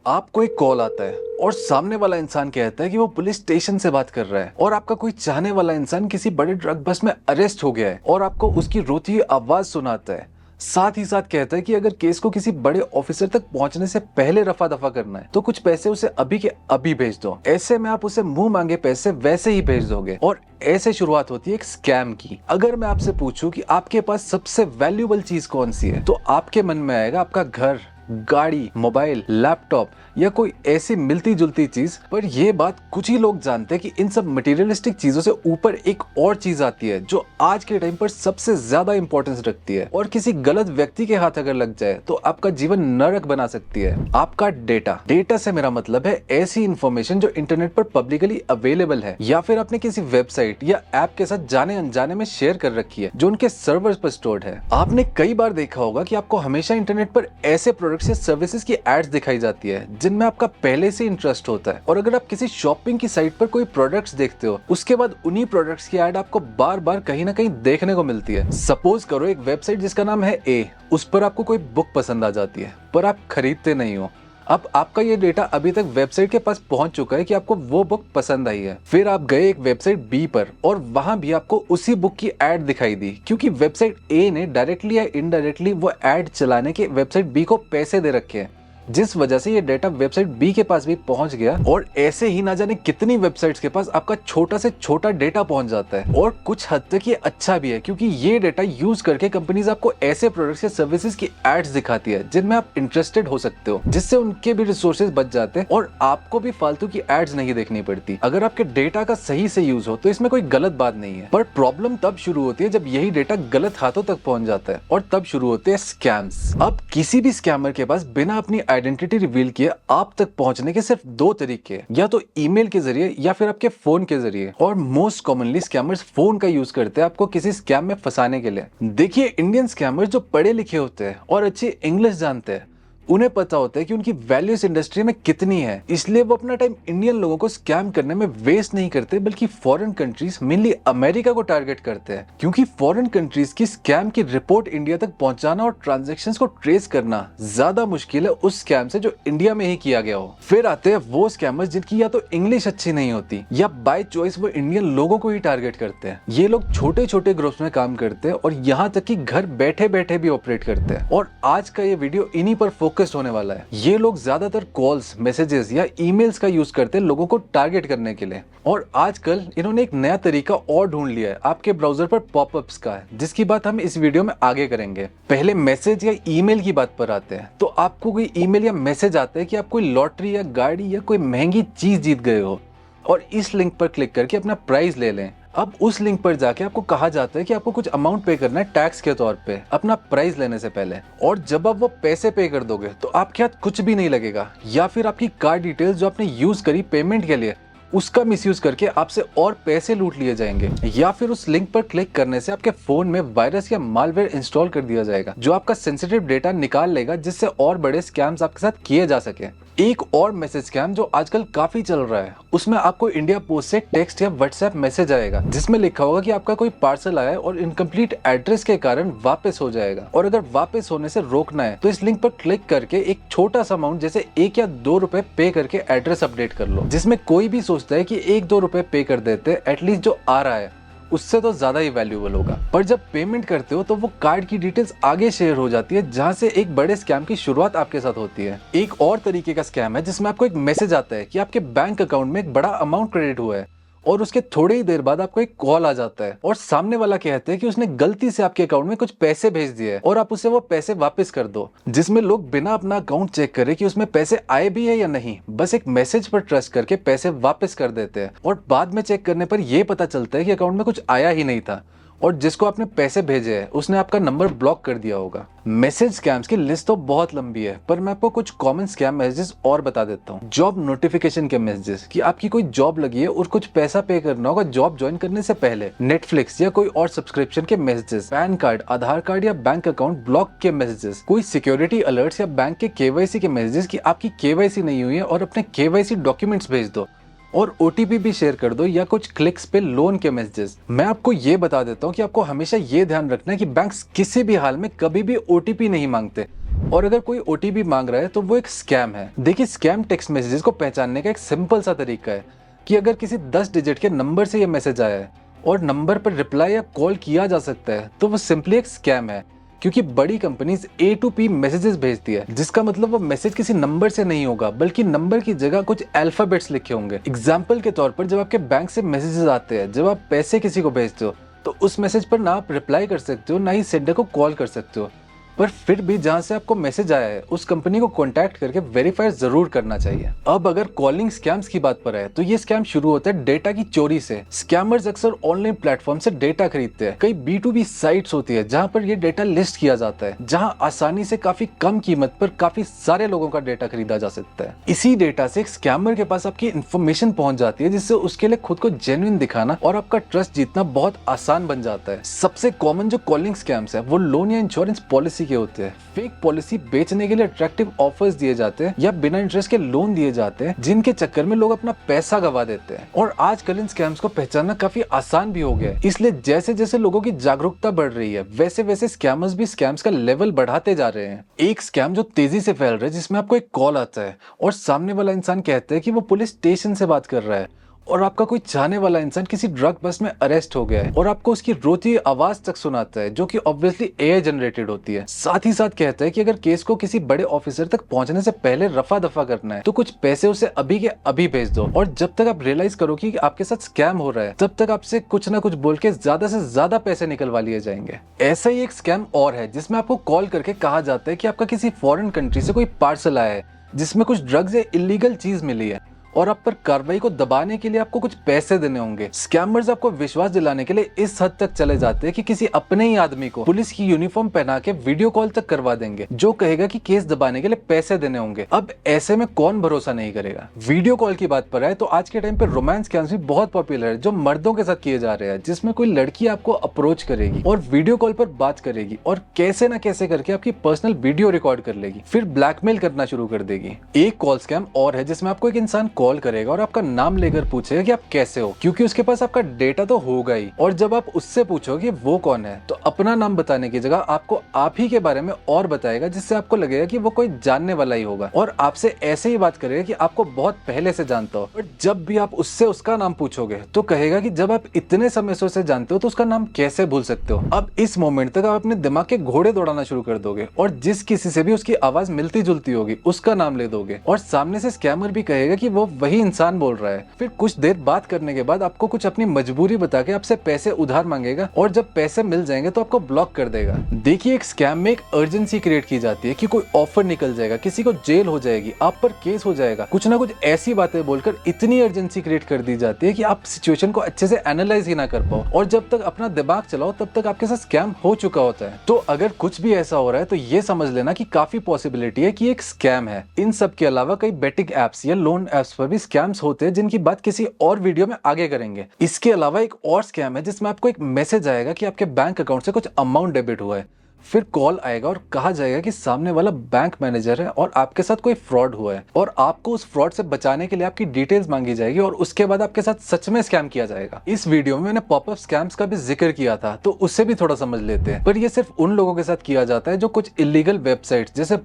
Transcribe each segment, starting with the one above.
आपको एक कॉल आता है और सामने वाला इंसान कहता है कि वो पुलिस स्टेशन से बात कर रहा है और आपका कोई चाहने वाला इंसान किसी बड़े ड्रग बस में अरेस्ट हो गया है और आपको उसकी रोती हुई आवाज सुनाता है। साथ ही साथ कहता है कि अगर केस को किसी बड़े ऑफिसर तक पहुंचने से पहले रफा दफा करना है तो कुछ पैसे उसे अभी के अभी भेज दो। ऐसे में आप उसे मुंह मांगे पैसे वैसे ही भेज दोगे और ऐसे शुरुआत होती है एक स्कैम की। अगर मैं आपसे पूछूं कि आपके पास सबसे वैल्यूएबल चीज कौन सी है तो आपके मन में आएगा आपका घर, गाड़ी, मोबाइल, लैपटॉप या कोई ऐसी मिलती जुलती चीज। पर यह बात कुछ ही लोग जानते हैं कि इन सब मटेरियलिस्टिक चीजों से ऊपर एक और चीज आती है जो आज के टाइम पर सबसे ज्यादा इंपॉर्टेंस रखती है और किसी गलत व्यक्ति के हाथ अगर लग जाए तो आपका जीवन नरक बना सकती है। आपका डेटा। डेटा से मेरा मतलब है ऐसी इंफॉर्मेशन जो इंटरनेट पर पब्लिकली अवेलेबल है या फिर आपने किसी वेबसाइट या ऐप के साथ जाने अनजाने में शेयर कर रखी है जो उनके सर्वर पर स्टोर्ड है। आपने कई बार देखा होगा कि आपको हमेशा इंटरनेट पर ऐसे प्रोडक्ट्स या सर्विसेज की एड्स दिखाई जाती है जिनमें आपका पहले से इंटरेस्ट होता है और अगर आप किसी शॉपिंग की साइट पर कोई प्रोडक्ट्स देखते हो उसके बाद उन्हीं प्रोडक्ट्स की एड आपको बार बार कहीं ना कहीं देखने को मिलती है। सपोज करो एक वेबसाइट जिसका नाम है ए, उस पर आपको कोई बुक पसंद आ जाती है पर आप खरीदते नहीं हो। अब आपका ये डेटा अभी तक वेबसाइट के पास पहुंच चुका है कि आपको वो बुक पसंद आई है। फिर आप गए एक वेबसाइट बी पर और वहां भी आपको उसी बुक की एड दिखाई दी क्योंकि वेबसाइट ए ने डायरेक्टली या इनडायरेक्टली वो एड चलाने के वेबसाइट बी को पैसे दे रखे हैं, जिस वजह से ये डेटा वेबसाइट बी के पास भी पहुंच गया। और ऐसे ही ना जाने कितनी वेबसाइट्स के पास आपका छोटा से छोटा डेटा पहुंच जाता है। और कुछ हद तक ये अच्छा भी है क्योंकि ये डेटा यूज करके कंपनीज आपको ऐसे प्रोडक्ट्स या सर्विसेज की एड्स दिखाती है जिनमें आप इंटरेस्टेड हो सकते हो, जिससे उनके भी रिसोर्सेज बच जाते हैं और आपको भी फालतू की एड्स नहीं देखनी पड़ती। अगर आपके डेटा का सही से यूज हो तो इसमें कोई गलत बात नहीं है, पर प्रॉब्लम तब शुरू होती है जब यही डेटा गलत हाथों तक पहुंच जाता है और तब शुरू होते हैं स्कैम्स। अब किसी भी स्कैमर के पास बिना अपनी आइडेंटिटी रिवील किए आप तक पहुंचने के सिर्फ दो तरीके हैं, या तो ईमेल के जरिए या फिर आपके फोन के जरिए। और मोस्ट कॉमनली स्कैमर्स फोन का यूज करते हैं आपको किसी स्कैम में फंसाने के लिए। देखिए, इंडियन स्कैमर्स जो पढ़े लिखे होते हैं और अच्छी इंग्लिश जानते हैं उन्हें पता होता है कि उनकी वैल्यू इस इंडस्ट्री में कितनी है, इसलिए वो अपना टाइम इंडियन लोगों को स्कैम करने में वेस्ट नहीं करते बल्कि फॉरेन कंट्रीज, मेनली अमेरिका को टारगेट करते हैं क्योंकि फॉरेन कंट्रीज की स्कैम की रिपोर्ट इंडिया तक पहुंचाना और ट्रांजैक्शंस को ट्रेस करना ज्यादा मुश्किल है उस स्कैम से जो इंडिया में ही किया गया हो। फिर आते हैं वो स्कैमर्स जिनकी या तो इंग्लिश अच्छी नहीं होती या बाय चॉइस वो इंडियन लोगों को ही टारगेट करते हैं। ये लोग छोटे छोटे ग्रुप्स में काम करते हैं और यहाँ तक कि घर बैठे बैठे भी ऑपरेट करते हैं। और आज का ये वीडियो इन्हीं पर फोकस होने वाला है। ये लोग ज्यादातर कॉल्स, मैसेजेस या ईमेल्स का यूज करते हैं लोगों को टारगेट करने के लिए। और आजकल इन्होंने एक नया तरीका और ढूंढ लिया है आपके ब्राउजर पर पॉपअप्स का, जिसकी बात हम इस वीडियो में आगे करेंगे। पहले मैसेज या ईमेल की बात पर आते हैं। तो आपको कोई ईमेल या मैसेज आता है कि आप कोई लॉटरी या गाड़ी या कोई महंगी चीज जीत गए हो और इस लिंक पर क्लिक करके अपना प्राइज ले लें। अब उस लिंक पर जाके आपको कहा जाता है कि आपको कुछ अमाउंट पे करना है टैक्स के तौर पे अपना प्राइस लेने से पहले, और जब आप वो पैसे पे कर दोगे तो आपके हाथ कुछ भी नहीं लगेगा, या फिर आपकी कार्ड डिटेल्स जो आपने यूज करी पेमेंट के लिए उसका मिसयूज करके आपसे और पैसे लूट लिए जाएंगे, या फिर उस लिंक पर क्लिक करने से आपके फोन में वायरस या मालवेयर इंस्टॉल कर दिया जाएगा जो आपका सेंसिटिव डेटा निकाल लेगा, जिससे और बड़े स्कैम्स आपके साथ किए जा सके। एक और मैसेज स्कैम जो आजकल काफी चल रहा है, उसमें आपको इंडिया पोस्ट से टेक्स्ट या व्हाट्सएप मैसेज आएगा जिसमें लिखा होगा कि आपका कोई पार्सल आया है और इनकम्प्लीट एड्रेस के कारण वापस हो जाएगा, और अगर वापस होने से रोकना है तो इस लिंक पर क्लिक करके एक छोटा सा अमाउंट जैसे 1 या 2 रुपए पे करके एड्रेस अपडेट कर लो, जिसमें कोई भी सोचता है कि 1-2 रुपए पे कर देते एटलीस्ट जो आ रहा है उससे तो ज्यादा ही वैल्यूएबल होगा। पर जब पेमेंट करते हो तो वो कार्ड की डिटेल्स आगे शेयर हो जाती है, जहां से एक बड़े स्कैम की शुरुआत आपके साथ होती है। एक और तरीके का स्कैम है जिसमें आपको एक मैसेज आता है कि आपके बैंक अकाउंट में एक बड़ा अमाउंट क्रेडिट हुआ है, और उसके थोड़ी ही देर बाद आपको एक कॉल आ जाता है और सामने वाला कहते हैं कि उसने गलती से आपके अकाउंट में कुछ पैसे भेज दिए और आप उसे वो पैसे वापस कर दो, जिसमें लोग बिना अपना अकाउंट चेक करे कि उसमें पैसे आए भी है या नहीं, बस एक मैसेज पर ट्रस्ट करके पैसे वापस कर देते हैं, और बाद में चेक करने पर यह पता चलता है कि अकाउंट में कुछ आया ही नहीं था और जिसको आपने पैसे भेजे हैं उसने आपका नंबर ब्लॉक कर दिया होगा। मैसेज स्कैम्स की लिस्ट तो बहुत लंबी है, पर मैं आपको कुछ कॉमन स्कैम मैसेजेस और बता देता हूँ। जॉब नोटिफिकेशन के मैसेजेस कि आपकी कोई जॉब लगी है और कुछ पैसा पे करना होगा जॉब ज्वाइन करने से पहले। नेटफ्लिक्स या कोई और सब्सक्रिप्शन के मैसेजेस, पैन कार्ड, आधार कार्ड या बैंक अकाउंट ब्लॉक के मैसेजेस, कोई सिक्योरिटी अलर्ट्स या बैंक के केवाईसी के मैसेजेस कि आपकी केवाईसी नहीं हुई है और अपने केवाईसी डॉक्यूमेंट्स भेज दो, और ओटीपी भी शेयर कर दो, या कुछ क्लिक्स पे लोन के मैसेजेस। मैं आपको ये बता देता हूँ कि आपको हमेशा ये ध्यान रखना है कि बैंक्स किसी भी हाल में कभी भी ओटीपी नहीं मांगते। और अगर कोई ओटीपी मांग रहा है तो वो एक स्कैम है। देखिए, स्कैम टेक्स्ट मैसेजेस को पहचानने का एक सिंपल सा तरीका है कि अगर किसी 10 डिजिट के नंबर से ये मैसेज आया है और नंबर पर रिप्लाई या कॉल किया जा सकता है तो वो सिंपली एक स्कैम है। क्योंकि बड़ी कंपनीज A2P मैसेजेस भेजती है, जिसका मतलब वो मैसेज किसी नंबर से नहीं होगा बल्कि नंबर की जगह कुछ अल्फाबेट्स लिखे होंगे। एग्जाम्पल के तौर पर जब आपके बैंक से मैसेजेस आते हैं, जब आप पैसे किसी को भेजते हो तो उस मैसेज पर ना आप रिप्लाई कर सकते हो ना ही सेंडर को कॉल कर सकते हो। पर फिर भी जहां से आपको मैसेज आया है उस कंपनी को कांटेक्ट करके वेरीफाई जरूर करना चाहिए। अब अगर कॉलिंग स्कैम्स की बात पर है तो ये स्कैम शुरू होता है डेटा की चोरी से। स्कैमर्स अक्सर ऑनलाइन प्लेटफॉर्म से डेटा खरीदते हैं। कई B2B साइट्स होती है जहां पर ये डेटा लिस्ट किया जाता है, जहां आसानी से काफी कम कीमत पर काफी सारे लोगों का डेटा खरीदा जा सकता है। इसी डेटा से एक स्कैमर के पास आपकी इन्फॉर्मेशन पहुंच जाती है, जिससे उसके लिए खुद को जेन्युइन दिखाना और आपका ट्रस्ट जीतना बहुत आसान बन जाता है। सबसे कॉमन जो कॉलिंग स्कैम्स है वो लोन या इंश्योरेंस पॉलिसी के होते हैं। फेक पॉलिसी बेचने के लिए अट्रैक्टिव ऑफर्स दिए जाते हैं या बिना इंटरेस्ट के लोन दिए जाते हैं, जिनके चक्कर में लोग अपना पैसा गवा देते हैं। और आजकल इन स्कैम्स को पहचानना काफी आसान भी हो गया है, इसलिए जैसे जैसे लोगों की जागरूकता बढ़ रही है वैसे वैसे स्कैमर्स भी स्कैम्स का लेवल बढ़ाते जा रहे हैं। एक स्कैम जो तेजी से फैल रहा है जिसमें आपको एक कॉल आता है और सामने वाला इंसान कहता है कि वो पुलिस स्टेशन से बात कर रहा है और आपका कोई चाहने वाला इंसान किसी ड्रग बस में अरेस्ट हो गया है और आपको उसकी रोती हुई आवाज तक सुनाता है, जो कि ऑब्वियसली AI जनरेटेड होती है। साथ ही साथ कहता है कि अगर केस को किसी बड़े ऑफिसर तक पहुंचने से पहले रफा दफा करना है तो कुछ पैसे उसे अभी के अभी भेज दो, और जब तक आप रियलाइज करो कि आपके साथ स्कैम हो रहा है तब तक आपसे कुछ ना कुछ बोल के ज्यादा से ज्यादा पैसे निकलवा लिए जाएंगे। ऐसा ही एक स्कैम और है जिसमें आपको कॉल करके कहा जाता है कि आपका किसी फॉरेन कंट्री से कोई पार्सल आया है जिसमें कुछ ड्रग्स या इलीगल चीज मिली है और आप पर कार्रवाई को दबाने के लिए आपको कुछ पैसे देने होंगे। स्कैमर्स आपको विश्वास दिलाने के लिए इस हद तक चले जाते हैं कि किसी अपने ही आदमी को पुलिस की यूनिफॉर्म पहना के वीडियो कॉल तक करवा देंगे, जो कहेगा कि केस दबाने के लिए पैसे देने होंगे। अब ऐसे में कौन भरोसा नहीं करेगा। वीडियो कॉल की बात पर आए तो आज के टाइम पे रोमांस स्कैम्स भी बहुत पॉपुलर है, जो मर्दों के साथ किए जा रहे हैं, जिसमें कोई लड़की आपको अप्रोच करेगी और वीडियो कॉल पर बात करेगी और कैसे ना कैसे करके आपकी पर्सनल वीडियो रिकॉर्ड कर लेगी, फिर ब्लैकमेल करना शुरू कर देगी। एक कॉल स्कैम और है जिसमें आपको एक इंसान कॉल करेगा और आपका नाम लेकर पूछेगा कि आप कैसे हो, क्योंकि उसके पास आपका डेटा तो होगा ही। और जब आप उससे पूछोगे वो कौन है तो अपना नाम बताने की जगह आपको आप ही के बारे में और बताएगा, जिससे आपको लगेगा कि वो कोई जानने वाला ही होगा और आपसे ऐसे ही बात करेगा कि आपको बहुत पहले से जानता हो। और जब भी आप उससे उसका नाम पूछोगे तो कहेगा कि जब आप इतने समय से उसे जानते हो तो उसका नाम कैसे भूल सकते हो। अब इस मोमेंट तक आप अपने दिमाग के घोड़े दौड़ाना शुरू कर दोगे और जिस किसी से भी उसकी आवाज मिलती जुलती होगी उसका नाम ले दोगे और सामने से स्कैमर भी कहेगा कि वो वही इंसान बोल रहा है। फिर कुछ देर बात करने के बाद आपको कुछ अपनी मजबूरी बता के आपसे पैसे उधार मांगेगा और जब पैसे मिल जाएंगे तो आपको ब्लॉक कर देगा। देखिए, एक स्कैम में एक अर्जेंसी क्रिएट की जाती है कि कोई ऑफर निकल जाएगा, किसी को जेल हो जाएगी, आप पर केस हो जाएगा, कुछ ना कुछ ऐसी बातें बोलकर इतनी अर्जेंसी क्रिएट कर दी जाती है कि आप सिचुएशन को अच्छे से एनालाइज ही ना कर पाओ और जब तक अपना दिमाग चलाओ तब तक आपके साथ स्कैम हो चुका होता है। तो अगर कुछ भी ऐसा हो रहा है तो ये समझ लेना कि काफी पॉसिबिलिटी है कि एक स्कैम है। इन सब के अलावा कई बेटिंग एप्स या लोन एप्स पर भी स्कैम्स होते हैं, जिनकी बात किसी और वीडियो में आगे करेंगे। इसके अलावा एक और स्कैम है जिसमें आपको एक मैसेज आएगा कि आपके बैंक अकाउंट से कुछ अमाउंट डेबिट हुआ है, फिर कॉल आएगा और कहा जाएगा कि सामने वाला बैंक मैनेजर है और आपके साथ कोई फ्रॉड हुआ है और आपको उस फ्रॉड से बचाने के लिए आपकी डिटेल्स मांगी जाएगी और उसके बाद आपके साथ सच में स्कैम किया जाएगा। इस वीडियो में मैंने पॉपअप स्कैम्स का भी जिक्र किया था, तो उससे भी थोड़ा समझ लेते हैं। पर ये सिर्फ उन लोगों के साथ किया जाता है जो कुछ इलीगल वेबसाइट्स जैसे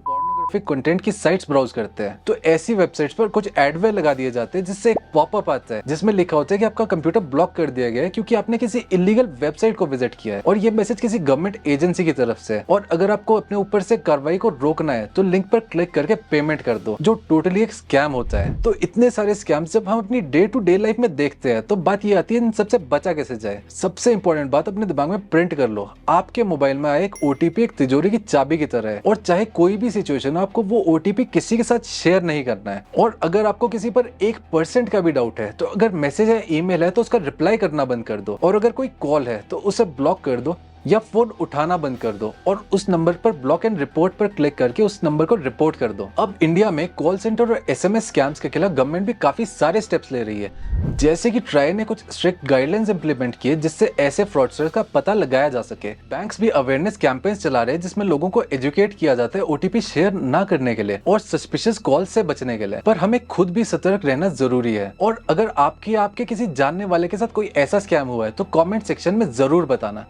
कंटेंट की साइट्स ब्राउज करते हैं। तो ऐसी वेबसाइट्स पर कुछ एडवेयर लगा दिए जाते हैं जिससे एक पॉपअप आता है जिसमें लिखा होता है कि आपका कंप्यूटर ब्लॉक कर दिया गया है क्योंकि आपने किसी इलीगल वेबसाइट को विजिट किया है और ये मैसेज किसी गवर्नमेंट एजेंसी की तरफ से है और अगर आपको अपने ऊपर से कार्रवाई को रोकना है तो लिंक पर क्लिक करके पेमेंट कर दो, जो टोटली एक स्कैम होता है। तो इतने सारे स्कैम्स जब हम अपनी डे टू डे लाइफ में देखते हैं तो बात ये आती है इन सबसे बचा कैसे जाए। सबसे इंपॉर्टेंट बात अपने दिमाग में प्रिंट कर लो, आपके मोबाइल में आए एक OTP एक तिजोरी की चाबी की तरह है और चाहे कोई भी सिचुएशन हो आपको वो OTP किसी के साथ शेयर नहीं करना है। और अगर आपको किसी पर 1% का भी डाउट है तो अगर मैसेज है, ईमेल है तो उसका रिप्लाई करना बंद कर दो और अगर कोई कॉल है तो उसे ब्लॉक कर दो या फोन उठाना बंद कर दो और उस नंबर पर ब्लॉक एंड रिपोर्ट पर क्लिक करके उस नंबर को रिपोर्ट कर दो। अब इंडिया में कॉल सेंटर और SMS स्कैम्स के खिलाफ गवर्नमेंट भी काफी सारे स्टेप्स ले रही है, जैसे कि ट्राई ने कुछ स्ट्रिक्ट गाइडलाइंस इंप्लीमेंट किए जिससे ऐसे फ्रॉडस्टर्स का पता लगाया जा सके। बैंक्स भी अवेयरनेस कैंपेन्स चला रहे हैं जिसमें लोगों को एजुकेट किया जाता है OTP शेयर ना करने के लिए और सस्पिशियस कॉल से बचने के लिए। पर हमें खुद भी सतर्क रहना जरूरी है और अगर आपके किसी जानने वाले के साथ कोई ऐसा स्कैम हुआ है तो कॉमेंट सेक्शन में जरूर बताना।